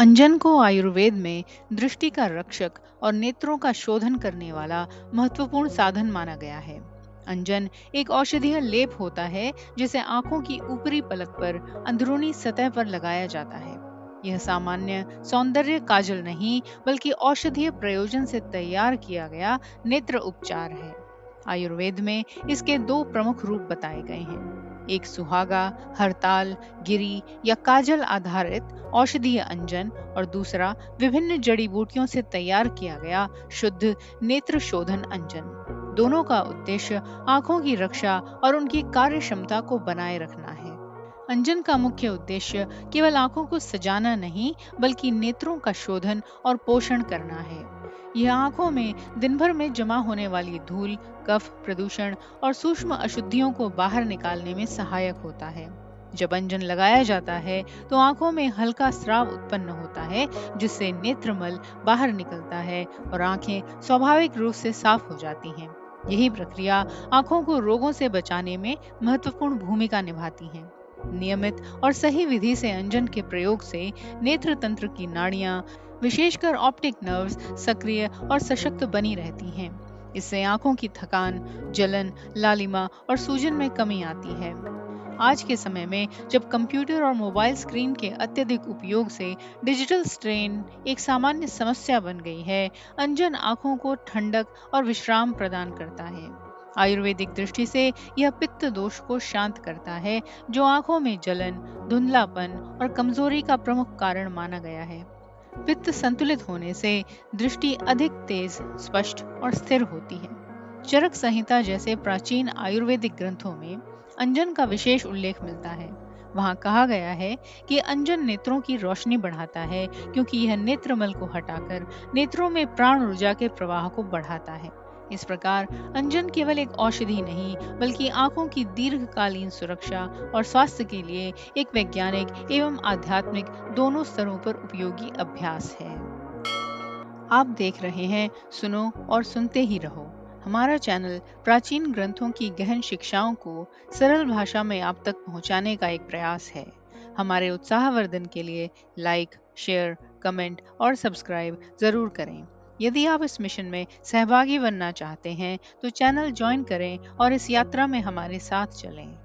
अंजन को आयुर्वेद में दृष्टि का रक्षक और नेत्रों का शोधन करने वाला महत्वपूर्ण साधन माना गया है। अंजन एक औषधीय लेप होता है जिसे आंखों की ऊपरी पलक पर अंदरूनी सतह पर लगाया जाता है। यह सामान्य सौंदर्य काजल नहीं बल्कि औषधीय प्रयोजन से तैयार किया गया नेत्र उपचार है। आयुर्वेद में इसके दो प्रमुख रूप बताए गए हैं, एक सुहागा, हरताल, गिरी या काजल आधारित औषधीय अंजन और दूसरा विभिन्न जड़ी बूटियों से तैयार किया गया शुद्ध नेत्र शोधन अंजन। दोनों का उद्देश्य आंखों की रक्षा और उनकी कार्य क्षमता को बनाए रखना है। अंजन का मुख्य उद्देश्य केवल आंखों को सजाना नहीं बल्कि नेत्रों का शोधन और पोषण करना है। यह आंखों में दिन भर में जमा होने वाली धूल, कफ, प्रदूषण और सूक्ष्म अशुद्धियों को बाहर निकालने में सहायक होता है। जब अंजन लगाया जाता है तो आंखों में हल्का स्राव उत्पन्न होता है जिससे नेत्रमल बाहर निकलता है और आंखें स्वाभाविक रूप से साफ हो जाती हैं। यही प्रक्रिया आंखों को रोगों से बचाने में महत्वपूर्ण भूमिका निभाती है। नियमित और सही विधि से अंजन के प्रयोग से नेत्र तंत्र की नाड़ियां, विशेषकर ऑप्टिक नर्व्स, सक्रिय और सशक्त बनी रहती हैं। इससे आंखों की थकान, जलन, लालिमा और सूजन में कमी आती है। आज के समय में जब कंप्यूटर और मोबाइल स्क्रीन के अत्यधिक उपयोग से डिजिटल स्ट्रेन एक सामान्य समस्या बन गई है, अंजन आंखों को ठंडक और विश्राम प्रदान करता है। आयुर्वेदिक दृष्टि से यह पित्त दोष को शांत करता है, जो आंखों में जलन, धुंधलापन और कमजोरी का प्रमुख कारण माना गया है। पित्त संतुलित होने से दृष्टि अधिक तेज, स्पष्ट और स्थिर होती है। चरक संहिता जैसे प्राचीन आयुर्वेदिक ग्रंथों में अंजन का विशेष उल्लेख मिलता है। वहां कहा गया है कि अंजन नेत्रों की रोशनी बढ़ाता है क्योंकि यह नेत्रमल को हटाकर नेत्रों में प्राण ऊर्जा के प्रवाह को बढ़ाता है। इस प्रकार अंजन केवल एक औषधि नहीं बल्कि आंखों की दीर्घकालीन सुरक्षा और स्वास्थ्य के लिए एक वैज्ञानिक एवं आध्यात्मिक दोनों स्तरों पर उपयोगी अभ्यास है। आप देख रहे हैं सुनो और सुनते ही रहो। हमारा चैनल प्राचीन ग्रंथों की गहन शिक्षाओं को सरल भाषा में आप तक पहुंचाने का एक प्रयास है। हमारे उत्साहवर्धन के लिए लाइक, शेयर, कमेंट और सब्सक्राइब जरूर करें। यदि आप इस मिशन में सहभागी बनना चाहते हैं तो चैनल ज्वाइन करें और इस यात्रा में हमारे साथ चलें।